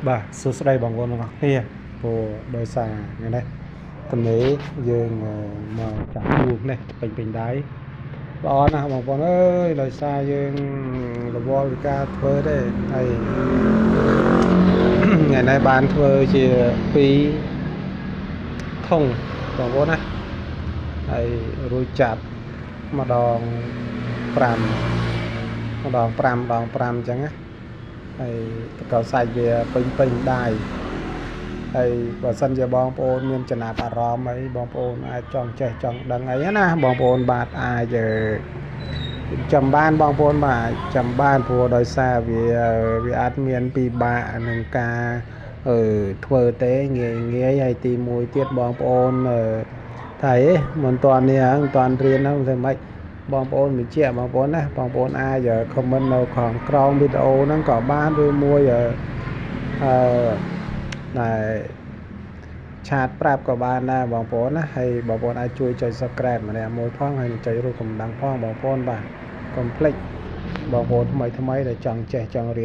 បាទសួស្តីបងប្អូនទាំងអស់គ្នាព្រោះដោយសារថ្ងៃនេះទំនេរយើងមកចាប់ជួបនេះពេញដៃល្អណាស់បងប្អូនអើយដោយសារយើងរវល់ពីការធ្វើទេហើយថ្ងៃនេះបានធ្វើជា2ធុងបងប្អូនណាហើយរួចចាប់ម្ដង5ម្ដង5អញ្ចឹងណាហើយតកសាច់វាពេញដៃហើយបើសិនជាបងប្អូនមានចំណាប់អារម្មណ៍អីបងប្អូនអាចចង់ចេះចង់ដឹងអីណាបងប្អូនបាទអាចចាំបានបងប្អូនបាទចាំបានព្រោះដោយសារវាអាចមានពិបាកនឹងការធ្វើទេងាយហើយទី1ទៀតបងប្អូនថាមិនតាន់នេះហ្នឹងមិនតាន់រៀនហ្នឹងធ្វើម៉េចបងប្អូនបញ្ជាក់បងប្អូនណាបងប្អូនអាច comment នៅខាងក្រោមវីដេអូហ្នឹងក៏បានឬមួយដែលឆាតប្រាប់ក៏បានដែរបងប្អូនណាហើយបងប្អូនអាចជួយចុច subscribe ម្នាក់មួយផងហើយចុចរូបកំដៅផងបងប្អូនបាទកុំភ្លេចបងប្អូនថ្មីដែលចង់ចេះចង់រៀន